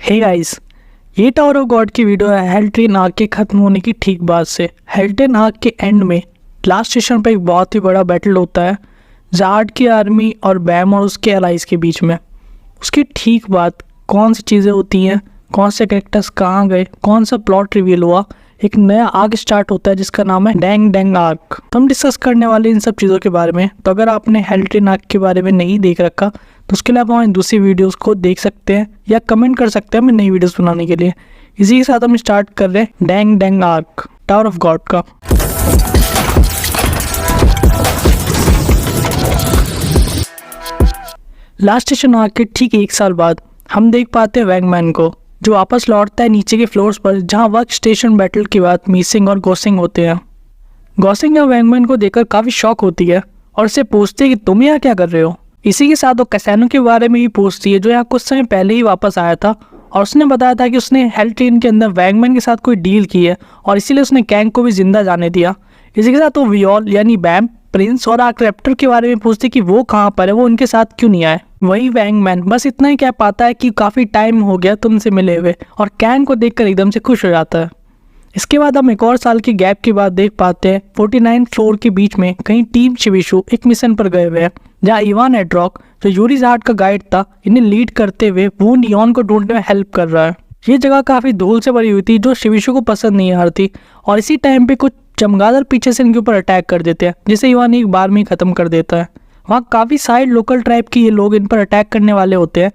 Hey guys, ये tower of God की video है हेल्ट्रेन आर्क के खत्म होने की ठीक बाद से। हेल्ट्रेन आर्क के एंड में लास्ट स्टेशन पर एक बहुत ही बड़ा बैटल होता है ज़ार्ड की आर्मी और बैम और उसके अलाइज के बीच में। उसकी ठीक बाद कौन सी चीज़ें होती हैं, कौन से कैरेक्टर्स कहाँ गए, कौन सा प्लॉट रिवील हुआ, एक नया आर्क स्टार्ट होता है जिसका नाम है डैंग डैंग आर्क। तो हम डिस्कस करने वाले इन सब चीज़ों के बारे में। तो अगर आपने हेल्ट्रेन आर्क के बारे में नहीं देख रखा तो उसके लिए आप हमारी दूसरी वीडियोस को देख सकते हैं या कमेंट कर सकते हैं हमें नई वीडियोस बनाने के लिए। इसी के साथ हम स्टार्ट कर रहे हैं dang dang arc tower of God का। लास्ट स्टेशन आर्क के ठीक 1 साल बाद हम देख पाते हैं वैंगमैन को, जो वापस लौटता है नीचे के फ्लोर्स पर जहां वर्क स्टेशन बैटल के बाद मीसिंग और गोसिंग होते हैं। गोसिंग या वैंगमैन को देखकर काफ़ी शॉक होती है और उससे पूछती है कि तुम यहाँ क्या कर रहे हो। इसी के साथ वो कैसेनो के बारे में भी पूछती है जो यहाँ कुछ समय पहले ही वापस आया था और उसने बताया था कि उसने हेल्ट्रेन के अंदर वैंगमैन के साथ कोई डील की है और इसीलिए उसने कैंग को भी जिंदा जाने दिया। इसी के साथ वो वियोल यानी बैम, प्रिंस और आर्क रैप्टर के बारे में पूछती कि वो कहाँ पर है, वो उनके साथ क्यों नहीं आए। वही वैंगमैन बस इतना ही कह पाता है कि काफ़ी टाइम हो गया तुमसे मिले हुए और कैंग को देखकर एकदम से खुश हो जाता है। इसके बाद हम एक और साल के गैप के बाद देख पाते हैं 49 फ्लोर के बीच में कहीं टीम शिविशु एक मिशन पर गए हुए हैं जहाँ इवान एड्रॉक, जो यूरी ज़ार्ड का गाइड था, इन्हें लीड करते हुए वो नियॉन को ढूंढने में हेल्प कर रहा है। ये जगह काफ़ी धूल से भरी हुई थी जो शिविशु को पसंद नहीं आ रही थी और इसी टाइम पे कुछ चमगादड़ पीछे से इनके ऊपर अटैक कर देते हैं जिसे इवान एक बार में ही ख़त्म कर देता है। वहाँ काफ़ी साइड लोकल ट्राइब के ये लोग इन पर अटैक करने वाले होते हैं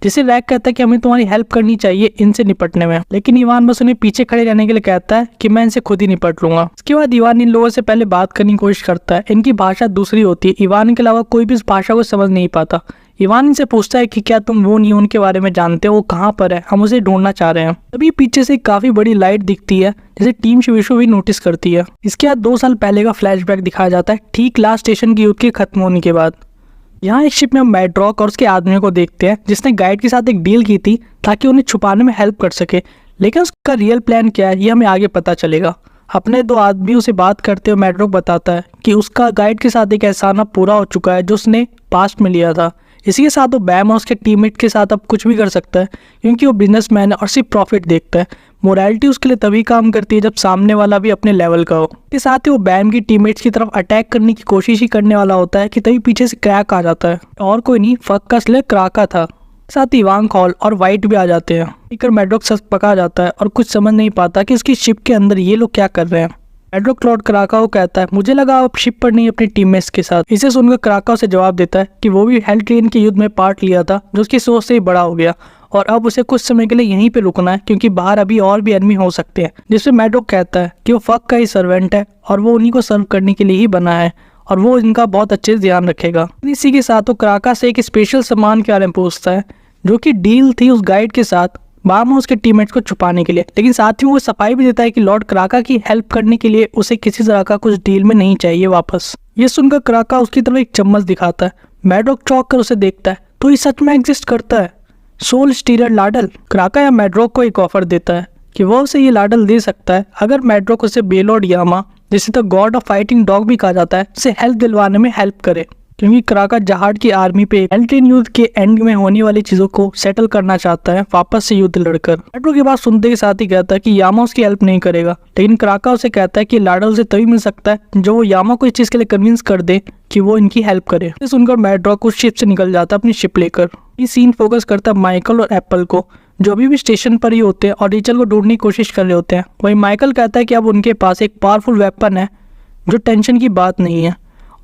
जिसे रैक कहता है कि हमें तुम्हारी हेल्प करनी चाहिए इनसे निपटने में, लेकिन इवान बस उन्हें पीछे खड़े रहने के लिए कहता है कि मैं इनसे खुद ही निपट लूंगा। इसके बाद इवान इन लोगों से पहले बात करने की कोशिश करता है। इनकी भाषा दूसरी होती है, इवान के अलावा कोई भी इस भाषा को समझ नहीं पाता। इवान इनसे पूछता है कि क्या तुम वो नियॉन के बारे में जानते हो, वो कहाँ पर है, हम उसे ढूंढना चाह रहे हैं। तभी पीछे से काफ़ी बड़ी लाइट दिखती है जिसे टीम शिविशु भी नोटिस करती है। इसके बाद 2 साल पहले का फ्लैशबैक दिखाया जाता है ठीक लास्ट स्टेशन की युद्ध के खत्म होने के बाद। यहाँ एक शिप में हम मैड्रॉक और उसके आदमियों को देखते हैं जिसने गाइड के साथ एक डील की थी ताकि उन्हें छुपाने में हेल्प कर सके, लेकिन उसका रियल प्लान क्या है ये हमें आगे पता चलेगा। अपने 2 आदमियों से बात करते हुए मैड्रॉक बताता है कि उसका गाइड के साथ एक एहसान अब पूरा हो चुका है जो उसने पास्ट में लिया था। इसी के साथ वो बैम और उसके टीममेट के साथ अब कुछ भी कर सकता है क्योंकि वो बिजनेसमैन है और सिर्फ प्रॉफिट देखता है। मोरालिटी उसके लिए तभी काम करती है जब सामने वाला भी अपने लेवल का हो। इसके साथ ही वो बैम की टीममेट्स की तरफ अटैक करने की कोशिश ही करने वाला होता है कि तभी पीछे से क्रैक आ जाता है और कोई नहीं, फक का असली क्राका था। साथ ही वांग हॉल और वाइट भी आ जाते हैं। इकर मैड्रॉक सच पका जाता है और कुछ समझ नहीं पाता कि उसकी शिप के अंदर ये लोग क्या कर रहे हैं। मैड्रॉक लॉर्ड क्राका को कहता है मुझे लगा आप शिप पर नहीं अपने टीममेट्स के साथ। इसे सुनकर क्राका उसे जवाब देता है कि वो भी हेल्ट्रेन के युद्ध में पार्ट लिया था जो उसकी सोच से ही बड़ा हो गया और अब उसे कुछ समय के लिए यहीं पे रुकना है क्योंकि बाहर अभी और भी एनिमी हो सकते हैं। जिससे मैड्रॉक कहता है कि वो फक का ही सर्वेंट है और वो उन्हीं को सर्व करने के लिए ही बना है और वो इनका बहुत अच्छे से ध्यान रखेगा। इसी के साथ वो क्राका से एक स्पेशल सामान के बारे में पूछता है जो कि डील थी उस गाइड के साथ बाम और उसके टीममेट्स को छुपाने के लिए, लेकिन साथ ही वो सफाई भी देता है कि लॉर्ड क्राका की हेल्प करने के लिए उसे किसी तरह का कुछ डील में नहीं चाहिए वापस। ये सुनकर क्राका उसकी तरफ एक चम्मच दिखाता है। मैड्रॉक चौंक कर उसे देखता है तो ये सच में एग्जिस्ट करता है सोल स्टीलर लाडल। क्राका या मैड्रॉक को एक ऑफर देता है कि वो उसे ये लाडल दे सकता है अगर मैड्रॉक उसे बेलॉर्ड यामा, जिसे तो गॉड ऑफ फाइटिंग डॉग भी कहा जाता है, उसे हेल्प दिलवाने में हेल्प करे क्योंकि क्राका ज़ार्ड की आर्मी पे हेल्ट्रेन युद्ध के एंड में होने वाली चीज़ों को सेटल करना चाहता है वापस से युद्ध लड़कर। मैड्रॉक की बात सुनते के साथ ही कहता है कि यामा उसकी हेल्प नहीं करेगा, लेकिन क्राका उसे कहता है कि लाडल उसे तभी मिल सकता है जो वो यामा को इस चीज़ के लिए कन्विंस कर दे कि वो इनकी हेल्प करे। इसे सुनकर मैड्रॉक उस शिप से निकल जाता है अपनी शिप लेकर। ये सीन फोकस करता है माइकल और एप्पल को जो अभी भी स्टेशन पर ही होते हैं और रेचल को ढूंढने की कोशिश कर रहे होते हैं। वहीं माइकल कहता है कि अब उनके पास एक पावरफुल वेपन है जो टेंशन की बात नहीं है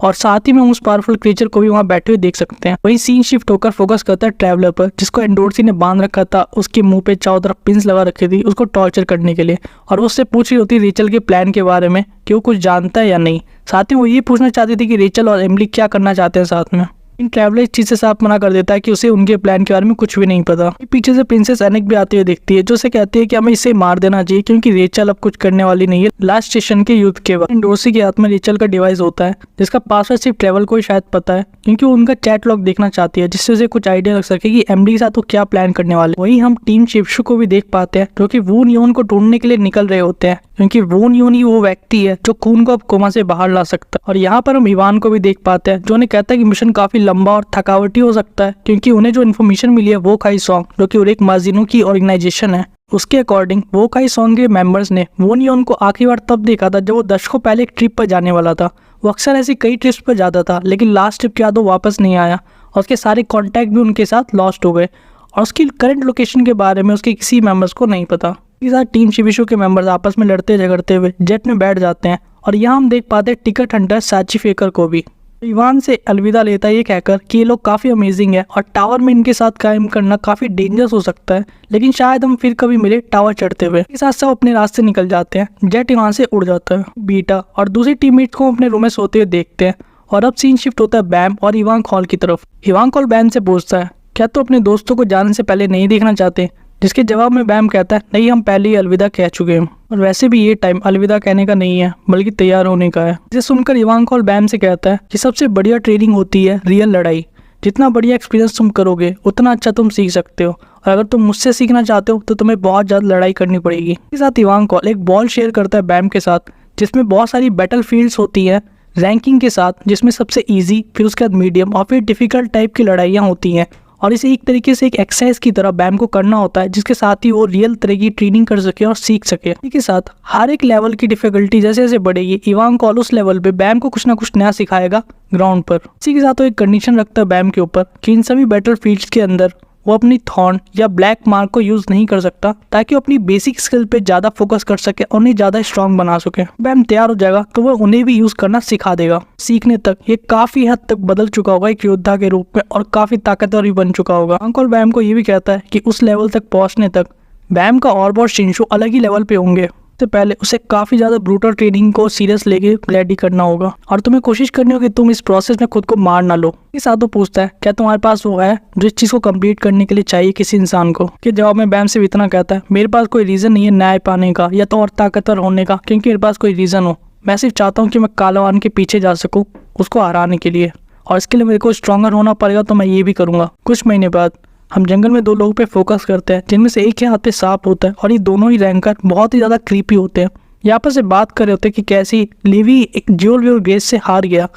और साथ ही में उस पावरफुल क्रीचर को भी वहाँ बैठे हुए देख सकते हैं। वहीं सीन शिफ्ट होकर फोकस करता है ट्रैवलर पर जिसको एंडोर्सी ने बांध रखा था, उसके मुंह पे चारों तरफ पिंस लगा रखी थी उसको टॉर्चर करने के लिए और वो उससे पूछ रही होती है रेचल के प्लान के बारे में कि वो कुछ जानता है या नहीं। साथ ही वो ये पूछना चाहती थी कि रेचल और एमिली क्या करना चाहते हैं साथ में। इन ट्रैवलर इस चीज़ से साफ मना कर देता है कि उसे उनके प्लान के बारे में कुछ भी नहीं पता। पीछे से प्रिंसेस एनिक भी आती हुई दिखती है जो उसे कहती है कि हमें इसे मार देना चाहिए क्योंकि रेचल अब कुछ करने वाली नहीं है। लास्ट स्टेशन के युद्ध के बाद एंडोर्सी के हाथ में रेचल का डिवाइस होता है जिसका पासवर्ड सिर्फ ट्रैवल को ही शायद पता है क्योंकि वो उनका चैट लॉग देखना चाहती है जिससे उसे कुछ आइडिया लग सके कि एमडी के साथ वो क्या प्लान करने वाले। वहीं हम टीम शिविशु को भी देख पाते हैं जो कि वो नियॉन को ढूंढने के लिए निकल रहे होते हैं क्योंकि वून यून ही वो व्यक्ति है जो खून को अब कोमा से बाहर ला सकता है। और यहाँ पर हम इवान को भी देख पाते हैं जो उन्हें कहता है कि मिशन काफी लंबा और थकावटी हो सकता है, क्योंकि उन्हें जो इन्फॉर्मेशन मिली है वो काई सॉन्ग जो कि उरेक माजिनो की ऑर्गेनाइजेशन है, उसके अकॉर्डिंग वो काई सॉन्ग के मेंबर्स ने वून यून को आखिरी बार तब देखा था जब वो दशकों पहले एक ट्रिप पर जाने वाला था। वो अक्सर ऐसी कई ट्रिप्स पर जाता था, लेकिन लास्ट ट्रिप के बाद वो वापस नहीं आया और उसके सारे कॉन्टैक्ट भी उनके साथ लॉस्ट हो गए और उसकी करंट लोकेशन के बारे में उसके किसी मेंबर्स को नहीं पता। इसके साथ टीम शिबिशो के मेंबर्स आपस में लड़ते झगड़ते हुए जेट में बैठ जाते हैं और यहाँ हम देख पाते हैं टिकट हंटर साची फेकर को भी। इवान से अलविदा लेता है ये कहकर कि ये लोग काफ़ी अमेजिंग है और टावर में इनके साथ कायम करना काफ़ी डेंजरस हो सकता है, लेकिन शायद हम फिर कभी मिले टावर चढ़ते हुए। इसके साथ सब अपने रास्ते निकल जाते हैं। जेट इवान से उड़ जाता है। बीटा और दूसरी टीममेट को अपने रूम में सोते हुए देखते हैं और अब सीन शिफ्ट होता है बैम और इवांग हॉल की तरफ। इवांग हॉल बैम से पूछता है क्या तो अपने दोस्तों को जाने से पहले नहीं देखना चाहते, जिसके जवाब में बैम कहता है नहीं, हम पहले ही अलविदा कह चुके हैं और वैसे भी ये टाइम अलविदा कहने का नहीं है बल्कि तैयार होने का है। इसे सुनकर इवांग हॉल बैम से कहता है कि सबसे बढ़िया ट्रेनिंग होती है रियल लड़ाई। जितना बढ़िया एक्सपीरियंस तुम करोगे उतना अच्छा तुम सीख सकते हो और अगर तुम मुझसे सीखना चाहते हो तो तुम्हें बहुत ज़्यादा लड़ाई करनी पड़ेगी। इसके साथ इवांग हॉल एक बॉल शेयर करता है बैम के साथ जिसमें बहुत सारी बैटल फील्ड्स होती हैं रैंकिंग के साथ, जिसमें सबसे इजी, फिर उसके बाद मीडियम और फिर डिफिकल्ट टाइप की लड़ाइयाँ होती हैं और इसे एक तरीके से एक एक्सरसाइज की तरह बैम को करना होता है जिसके साथ ही वो रियल तरह की ट्रेनिंग कर सके और सीख सके। इसी के साथ हर एक लेवल की डिफिकल्टी जैसे जैसे बढ़ेगी इवांग हॉल उस लेवल पे बैम को कुछ ना कुछ नया सिखाएगा ग्राउंड पर। इसी के साथ वो एक कंडीशन रखता है बैम के ऊपर कि इन सभी बैटल फील्ड्स के अंदर वो अपनी थॉर्न या ब्लैक मार्क को यूज नहीं कर सकता ताकि वो अपनी बेसिक स्किल पे ज्यादा फोकस कर सके और उन्हें ज्यादा स्ट्रांग बना सके। बैम तैयार हो जाएगा तो वो उन्हें भी यूज करना सिखा देगा। सीखने तक ये काफी हद तक बदल चुका होगा एक योद्धा के रूप में और काफी ताकतवर भी बन चुका होगा। अंकल बैम को ये भी कहता है कि उस लेवल तक पहुंचने तक बैम का और बहुत शिंशो अलग ही लेवल पे होंगे। से पहले उसे काफी ज्यादा ब्रूटल ट्रेनिंग को सीरियस लेके रेडी करना होगा और तुम्हें कोशिश करनी होगी तुम इस प्रोसेस में खुद को मार ना लो। इस साथ वो पूछता है क्या तुम्हारे पास वो है जो इस चीज को कंप्लीट करने के लिए चाहिए किसी इंसान को। के जवाब में बैम से भी इतना कहता है मेरे पास कोई रीजन नहीं है न्याय पाने का या तो और ताकतवर होने का, क्योंकि मेरे पास कोई रीजन हो। मैं सिर्फ चाहता हूँ कि मैं कालावान के पीछे जा सकूँ उसको हराने के लिए, और इसके लिए मेरे को स्ट्रॉन्गर होना पड़ेगा तो मैं ये भी करूँगा। कुछ महीने बाद हम जंगल में दो लोगों पे फोकस करते हैं जिनमें से एक के हाथ पे सांप होता है और ये दोनों ही रैंकर बहुत ही ज़्यादा क्रीपी होते हैं। यहाँ पर से बात कर रहे होते हैं कि कैसी लिवी एक ज्यूल ग्रेस से हार गया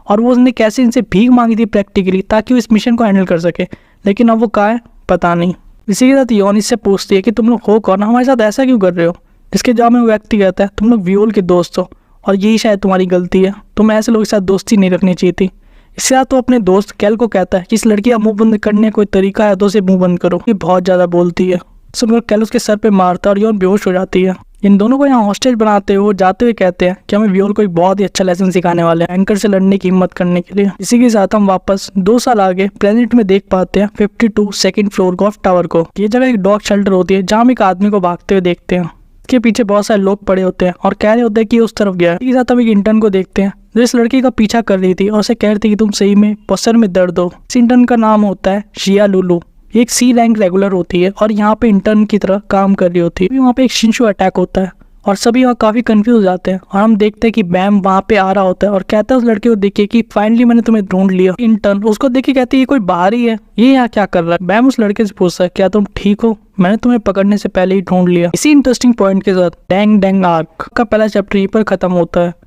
और वो उसने कैसे इनसे भीख मांगी थी प्रैक्टिकली ताकि वो इस मिशन को हैंडल कर सके, लेकिन अब वो कहाँ है पता नहीं। इसी के साथ योन इससे पूछती है कि तुम लोग हो कौन, हमारे साथ ऐसा क्यों कर रहे हो। जिसके जवाब में वो व्यक्ति कहता है तुम लोग वियोल के दोस्त हो और यही शायद तुम्हारी गलती है, तुम्हें ऐसे लोगों के साथ दोस्ती नहीं रखनी चाहिए थी। इसके साथ तो अपने दोस्त कैल को कहता है कि इस लड़की का मुंह बंद करने का कोई तरीका है तो उसे मुंह बंद करो, ये बहुत ज़्यादा बोलती है। सुनकर कैल उसके सर पे मारता है और योन बेहोश हो जाती है। इन दोनों को यहाँ हॉस्टेज बनाते हुए जाते हुए कहते हैं कि हमें वियोल को एक बहुत ही अच्छा लेसन सिखाने वाले हैं एंकर से लड़ने की हिम्मत करने के लिए। इसी के साथ हम वापस 2 साल आगे प्लेनेट में देख पाते हैं 52 सेकंड फ्लोर गॉफ टावर को। ये जगह एक डॉग शेल्टर होती है जहाँ हम एक आदमी को भागते हुए देखते हैं। इसके पीछे बहुत सारे लोग पड़े होते हैं और कह रहे होते हैं कि उस तरफ गया। इसी के साथ हम एक इंटर्न को देखते हैं जो इस लड़की का पीछा कर रही थी और उसे कह रही थी कि तुम सही में सर में दर्द हो। इस इंटर्न का नाम होता है शिया लुलू। ये एक सी रैंक रेगुलर होती है और यहाँ पे इंटर्न की तरह काम कर रही होती है। वहाँ पे एक शिंशु अटैक होता है और सभी वहाँ काफी कंफ्यूज हो जाते हैं और हम देखते हैं कि बैम वहाँ पे आ रहा होता है और कहता है उस लड़के को देखिए कि फाइनली मैंने तुम्हें ढूंढ लिया। इंटर्न उसको देखिए कहती है ये कोई बाहर ही है, ये यहाँ क्या कर रहा है। बैम उस लड़के से पूछता है क्या तुम ठीक हो, मैंने तुम्हें पकड़ने से पहले ही ढूंढ लिया। इसी इंटरेस्टिंग पॉइंट के साथ डैंग डैंग आर्क का पहला चैप्टर यहीं पर खत्म होता है।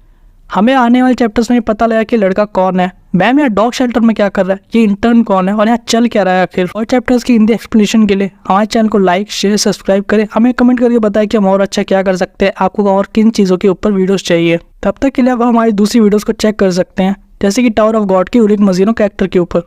हमें आने वाले चैप्टर्स में पता लगा कि लड़का कौन है, बैम या डॉग शेल्टर में क्या कर रहा है, ये इंटर्न कौन है और यहाँ चल क्या रहा है आखिर। और चैप्टर्स की हिंदी एक्सप्लेनेशन के लिए हमारे चैनल को लाइक शेयर सब्सक्राइब करें। हमें कमेंट करके बताएं कि हम और अच्छा क्या कर सकते हैं, आपको और किन चीज़ों के ऊपर वीडियोस चाहिए। तब तक के लिए अब हमारी दूसरी वीडियोस को चेक कर सकते हैं जैसे कि टावर ऑफ गॉड की उरेक माजिनो कैरेक्टर के ऊपर।